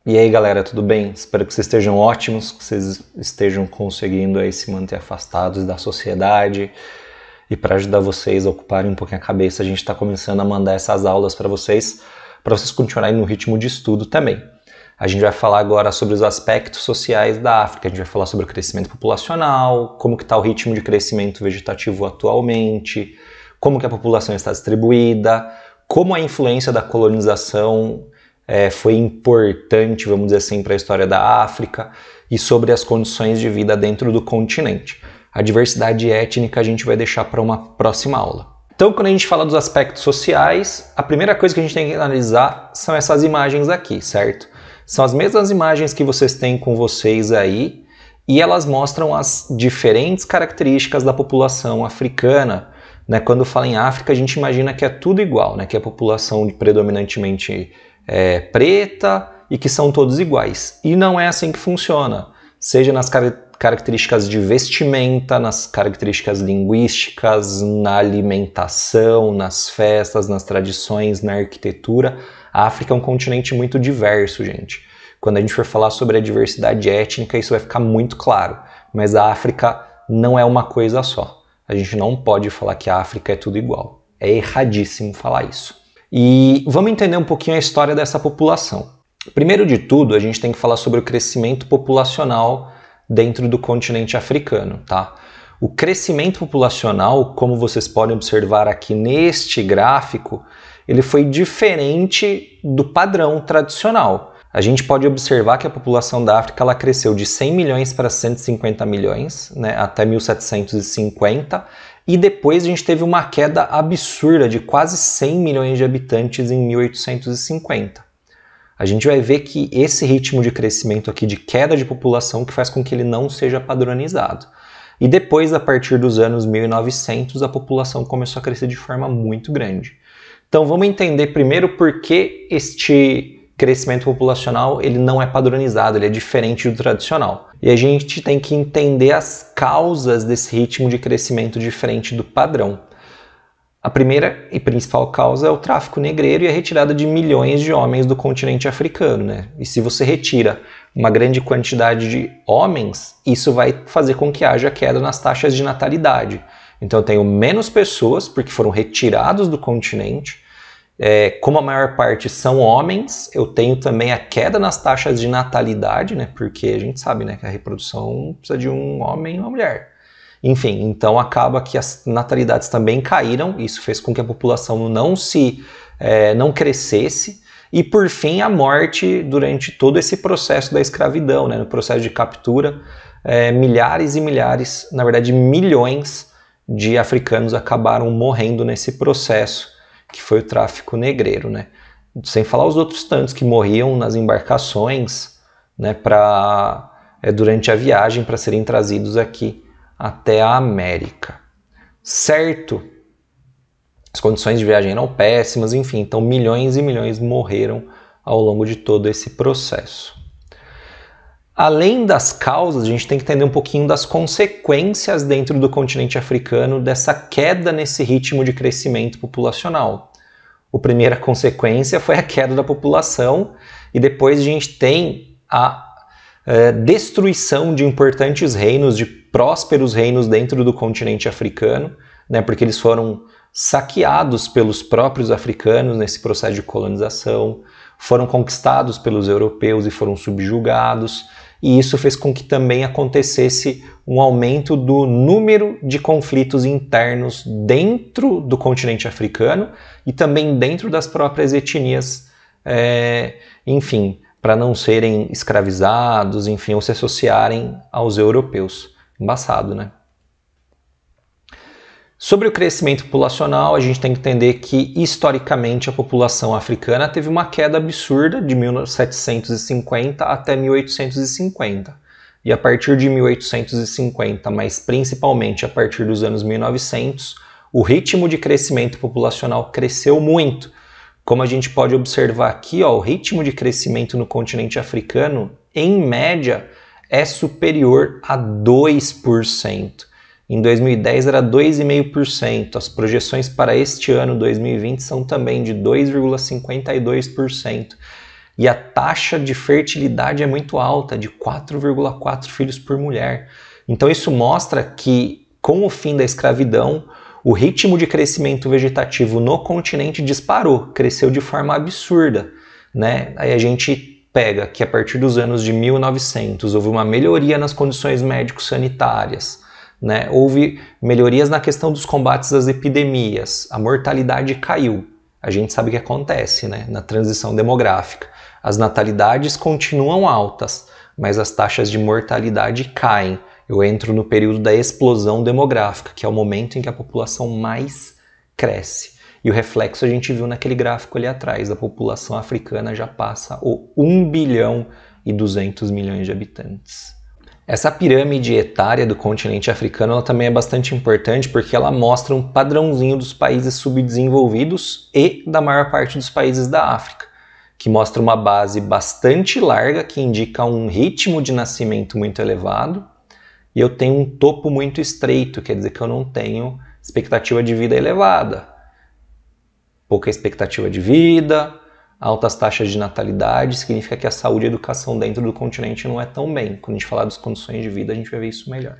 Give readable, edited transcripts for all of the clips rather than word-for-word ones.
E aí galera, tudo bem? Espero que vocês estejam ótimos, que vocês estejam conseguindo aí se manter afastados da sociedade. E para ajudar vocês a ocuparem um pouquinho a cabeça, a gente está começando a mandar essas aulas para vocês continuarem no ritmo de estudo também. A gente vai falar agora sobre os aspectos sociais da África, a gente vai falar sobre o crescimento populacional, como que está o ritmo de crescimento vegetativo atualmente, como que a população está distribuída, como a influência da colonização foi importante, vamos dizer assim, para a história da África e sobre as condições de vida dentro do continente. A diversidade étnica a gente vai deixar para uma próxima aula. Então, quando a gente fala dos aspectos sociais, a primeira coisa que a gente tem que analisar são essas imagens aqui, certo? São as mesmas imagens que vocês têm com vocês aí e elas mostram as diferentes características da população africana. Quando fala em África, a gente imagina que é tudo igual, que é a população predominantemente preta e que são todos iguais. E não é assim que funciona, seja nas características de vestimenta, nas características linguísticas, na alimentação, nas festas, nas tradições, na arquitetura. A África é um continente muito diverso, gente. Quando a gente for falar sobre a diversidade étnica, isso vai ficar muito claro. Mas a África não é uma coisa só. A gente não pode falar que a África é tudo igual. É erradíssimo falar isso. E vamos entender um pouquinho a história dessa população. Primeiro de tudo, a gente tem que falar sobre o crescimento populacional dentro do continente africano, tá? O crescimento populacional, como vocês podem observar aqui neste gráfico, ele foi diferente do padrão tradicional. A gente pode observar que a população da África ela cresceu de 100 milhões para 150 milhões, até 1750, e depois a gente teve uma queda absurda de quase 100 milhões de habitantes em 1850. A gente vai ver que esse ritmo de crescimento aqui, de queda de população, que faz com que ele não seja padronizado. E depois, a partir dos anos 1900, a população começou a crescer de forma muito grande. Então vamos entender primeiro por que este crescimento populacional ele não é padronizado, ele é diferente do tradicional. E a gente tem que entender as causas desse ritmo de crescimento diferente do padrão. A primeira e principal causa é o tráfico negreiro e a retirada de milhões de homens do continente africano. E se você retira uma grande quantidade de homens, isso vai fazer com que haja queda nas taxas de natalidade. Então eu tenho menos pessoas, porque foram retirados do continente. Como a maior parte são homens, eu tenho também a queda nas taxas de natalidade, porque a gente sabe que a reprodução precisa de um homem e uma mulher. Enfim, então acaba que as natalidades também caíram, isso fez com que a população não crescesse, e por fim a morte durante todo esse processo da escravidão, no processo de captura, milhares e milhares, na verdade milhões de africanos acabaram morrendo nesse processo, que foi o tráfico negreiro, Sem falar os outros tantos que morriam nas embarcações, durante a viagem para serem trazidos aqui até a América. Certo? As condições de viagem eram péssimas, enfim, então milhões e milhões morreram ao longo de todo esse processo. Além das causas, a gente tem que entender um pouquinho das consequências dentro do continente africano dessa queda nesse ritmo de crescimento populacional. A primeira consequência foi a queda da população e depois a gente tem a destruição de importantes reinos, de prósperos reinos dentro do continente africano, porque eles foram saqueados pelos próprios africanos nesse processo de colonização, foram conquistados pelos europeus e foram subjugados. E isso fez com que também acontecesse um aumento do número de conflitos internos dentro do continente africano e também dentro das próprias etnias, enfim, para não serem escravizados, enfim, ou se associarem aos europeus. Embaçado, Sobre o crescimento populacional, a gente tem que entender que, historicamente, a população africana teve uma queda absurda de 1750 até 1850. E a partir de 1850, mas principalmente a partir dos anos 1900, o ritmo de crescimento populacional cresceu muito. Como a gente pode observar aqui, o ritmo de crescimento no continente africano, em média, é superior a 2%. Em 2010 era 2,5%. As projeções para este ano, 2020, são também de 2,52%. e a taxa de fertilidade é muito alta, de 4,4 filhos por mulher. Então isso mostra que, com o fim da escravidão, o ritmo de crescimento vegetativo no continente disparou, cresceu de forma absurda, né? Aí a gente pega que a partir dos anos de 1900 houve uma melhoria nas condições médico-sanitárias, né? Houve melhorias na questão dos combates às epidemias, a mortalidade caiu. A gente sabe o que acontece, né? Na transição demográfica. As natalidades continuam altas, mas as taxas de mortalidade caem. Eu entro no período da explosão demográfica, que é o momento em que a população mais cresce. E o reflexo a gente viu naquele gráfico ali atrás. A população africana já passa o 1 bilhão e 200 milhões de habitantes. Essa pirâmide etária do continente africano ela também é bastante importante porque ela mostra um padrãozinho dos países subdesenvolvidos e da maior parte dos países da África, que mostra uma base bastante larga que indica um ritmo de nascimento muito elevado, e eu tenho um topo muito estreito, quer dizer que eu não tenho expectativa de vida elevada. Pouca expectativa de vida, altas taxas de natalidade, significa que a saúde e a educação dentro do continente não é tão bem. Quando a gente falar das condições de vida, a gente vai ver isso melhor.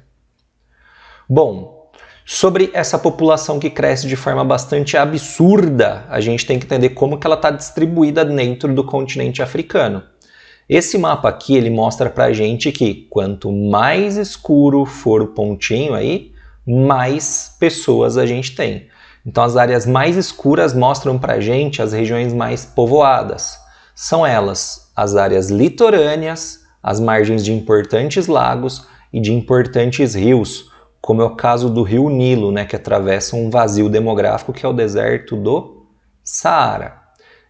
Bom, sobre essa população que cresce de forma bastante absurda, a gente tem que entender como que ela está distribuída dentro do continente africano. Esse mapa aqui, ele mostra pra gente que quanto mais escuro for o pontinho aí, mais pessoas a gente tem. Então as áreas mais escuras mostram pra gente as regiões mais povoadas. São elas as áreas litorâneas, as margens de importantes lagos e de importantes rios, como é o caso do rio Nilo, né, que atravessa um vazio demográfico que é o deserto do Saara.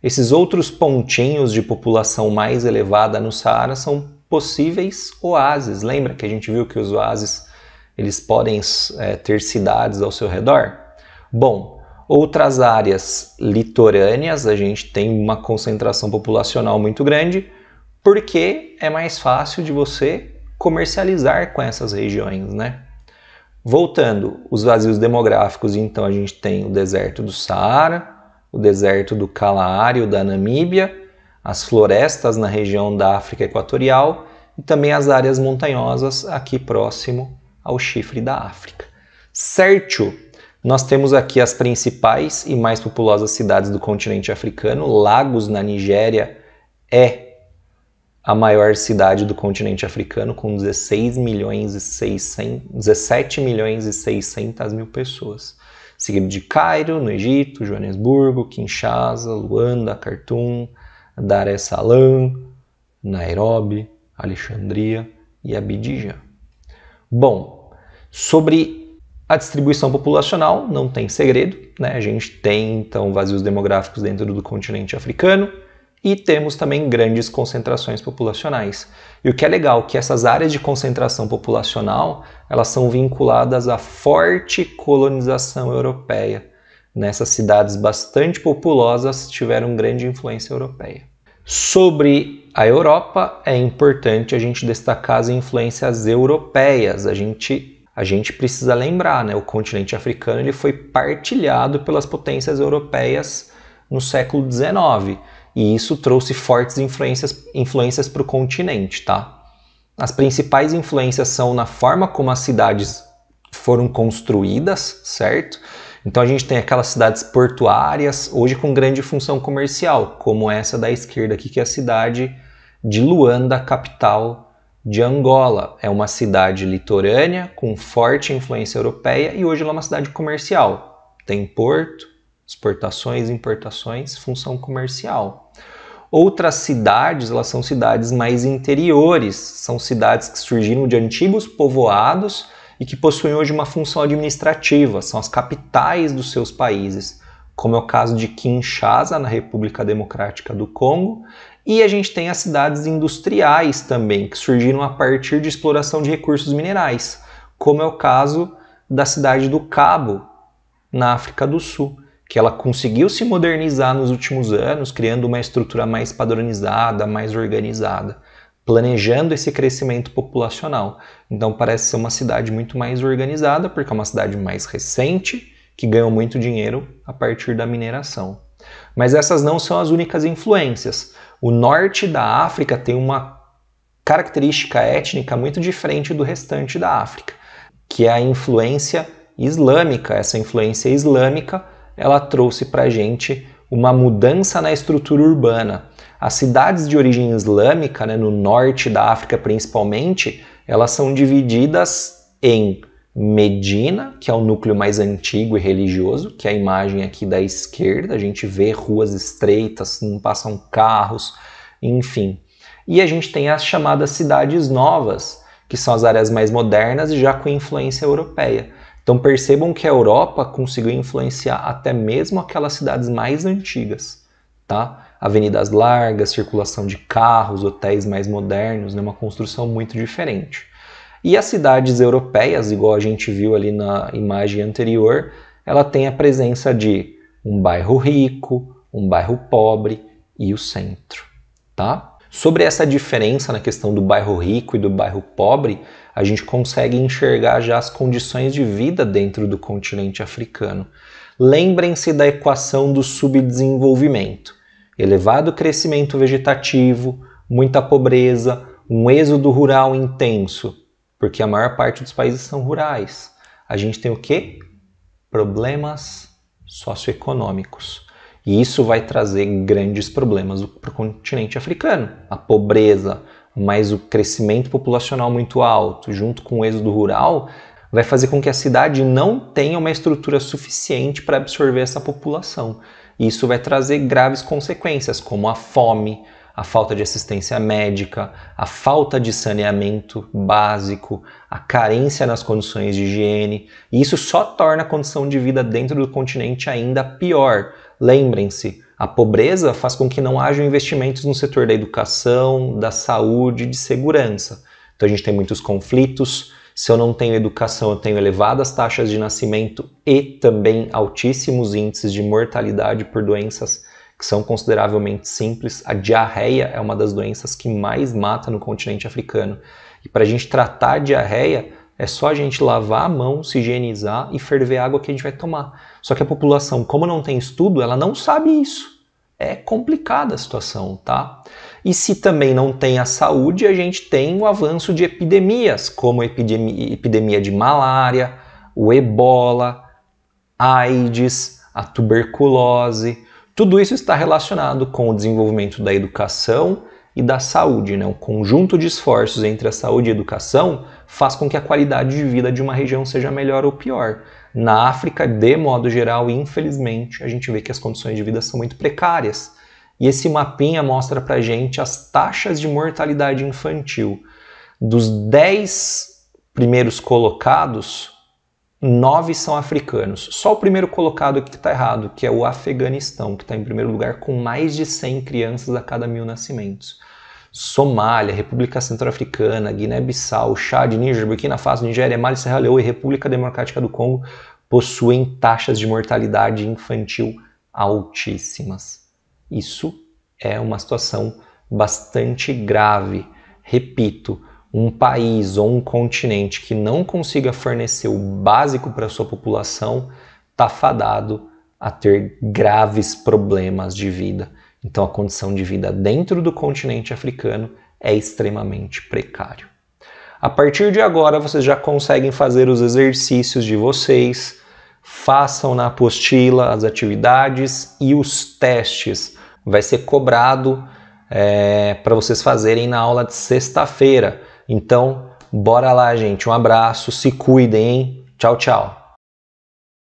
Esses outros pontinhos de população mais elevada no Saara são possíveis oásis. Lembra que a gente viu que os oásis eles podem ter cidades ao seu redor? Bom, outras áreas litorâneas a gente tem uma concentração populacional muito grande porque é mais fácil de você comercializar com essas regiões, né? Voltando, os vazios demográficos, então a gente tem o deserto do Saara, o deserto do Kalahari, da Namíbia, as florestas na região da África Equatorial e também as áreas montanhosas aqui próximo ao chifre da África. Certo? Nós temos aqui as principais e mais populosas cidades do continente africano. Lagos, na Nigéria, é a maior cidade do continente africano, com 17 milhões e 600 mil pessoas. Seguido de Cairo, no Egito, Joanesburgo, Kinshasa, Luanda, Khartoum, Dar es Salaam, Nairobi, Alexandria e Abidjan. Bom, sobre a distribuição populacional, não tem segredo, né? A gente tem, então, vazios demográficos dentro do continente africano e temos também grandes concentrações populacionais. E o que é legal é que essas áreas de concentração populacional, elas são vinculadas à forte colonização europeia. Nessas cidades bastante populosas tiveram grande influência europeia. Sobre a Europa, é importante a gente destacar as influências europeias. A gente precisa lembrar, né? O continente africano ele foi partilhado pelas potências europeias no século XIX. E isso trouxe fortes influências para o continente, tá? As principais influências são na forma como as cidades foram construídas, certo? Então a gente tem aquelas cidades portuárias, hoje com grande função comercial, como essa da esquerda aqui, que é a cidade de Luanda, capital de Angola. É uma cidade litorânea, com forte influência europeia, e hoje ela é uma cidade comercial. Tem porto, exportações, importações, função comercial. Outras cidades, elas são cidades mais interiores, são cidades que surgiram de antigos povoados e que possuem hoje uma função administrativa, são as capitais dos seus países, como é o caso de Kinshasa, na República Democrática do Congo, e a gente tem as cidades industriais também, que surgiram a partir de exploração de recursos minerais, como é o caso da cidade do Cabo, na África do Sul, que ela conseguiu se modernizar nos últimos anos, criando uma estrutura mais padronizada, mais organizada, planejando esse crescimento populacional. Então parece ser uma cidade muito mais organizada, porque é uma cidade mais recente, que ganhou muito dinheiro a partir da mineração. Mas essas não são as únicas influências. O norte da África tem uma característica étnica muito diferente do restante da África, que é a influência islâmica. Essa influência islâmica, ela trouxe para a gente uma mudança na estrutura urbana. As cidades de origem islâmica, né, no norte da África principalmente, elas são divididas em Medina, que é o núcleo mais antigo e religioso, que é a imagem aqui da esquerda, a gente vê ruas estreitas, não passam carros, enfim. E a gente tem as chamadas cidades novas, que são as áreas mais modernas e já com influência europeia. Então percebam que a Europa conseguiu influenciar até mesmo aquelas cidades mais antigas, tá? Avenidas largas, circulação de carros, hotéis mais modernos, né? Uma construção muito diferente. E as cidades europeias, igual a gente viu ali na imagem anterior, ela tem a presença de um bairro rico, um bairro pobre e o centro, tá? Sobre essa diferença na questão do bairro rico e do bairro pobre, a gente consegue enxergar já as condições de vida dentro do continente africano. Lembrem-se da equação do subdesenvolvimento. Elevado crescimento vegetativo, muita pobreza, um êxodo rural intenso, porque a maior parte dos países são rurais. A gente tem o quê? Problemas socioeconômicos. E isso vai trazer grandes problemas para o continente africano. A pobreza, mais o crescimento populacional muito alto, junto com o êxodo rural, vai fazer com que a cidade não tenha uma estrutura suficiente para absorver essa população. E isso vai trazer graves consequências, como a fome, a falta de assistência médica, a falta de saneamento básico, a carência nas condições de higiene. E isso só torna a condição de vida dentro do continente ainda pior. Lembrem-se, a pobreza faz com que não haja investimentos no setor da educação, da saúde e de segurança. Então a gente tem muitos conflitos. Se eu não tenho educação, eu tenho elevadas taxas de nascimento e também altíssimos índices de mortalidade por doenças que são consideravelmente simples. A diarreia é uma das doenças que mais mata no continente africano. E para a gente tratar a diarreia, é só a gente lavar a mão, se higienizar e ferver a água que a gente vai tomar. Só que a população, como não tem estudo, ela não sabe isso. É complicada a situação, tá? E se também não tem a saúde, a gente tem o avanço de epidemias, como a epidemia de malária, o ebola, a AIDS, a tuberculose. Tudo isso está relacionado com o desenvolvimento da educação e da saúde, né? Um conjunto de esforços entre a saúde e a educação faz com que a qualidade de vida de uma região seja melhor ou pior. Na África, de modo geral, infelizmente, a gente vê que as condições de vida são muito precárias. E esse mapinha mostra pra gente as taxas de mortalidade infantil. Dos 10 primeiros colocados, 9 são africanos. Só o primeiro colocado aqui está errado, que é o Afeganistão, que está em primeiro lugar com mais de 100 crianças a cada 1000 nascimentos. Somália, República Centro-Africana, Guiné-Bissau, Chad, Níger, Burkina Faso, Nigéria, Mali, Serra Leoa e República Democrática do Congo possuem taxas de mortalidade infantil altíssimas. Isso é uma situação bastante grave. Repito, um país ou um continente que não consiga fornecer o básico para a sua população está fadado a ter graves problemas de vida. Então a condição de vida dentro do continente africano é extremamente precário. A partir de agora vocês já conseguem fazer os exercícios de vocês, façam na apostila as atividades e os testes. Vai ser cobrado para vocês fazerem na aula de sexta-feira. Então, bora lá, gente. Um abraço, se cuidem, hein? Tchau, tchau.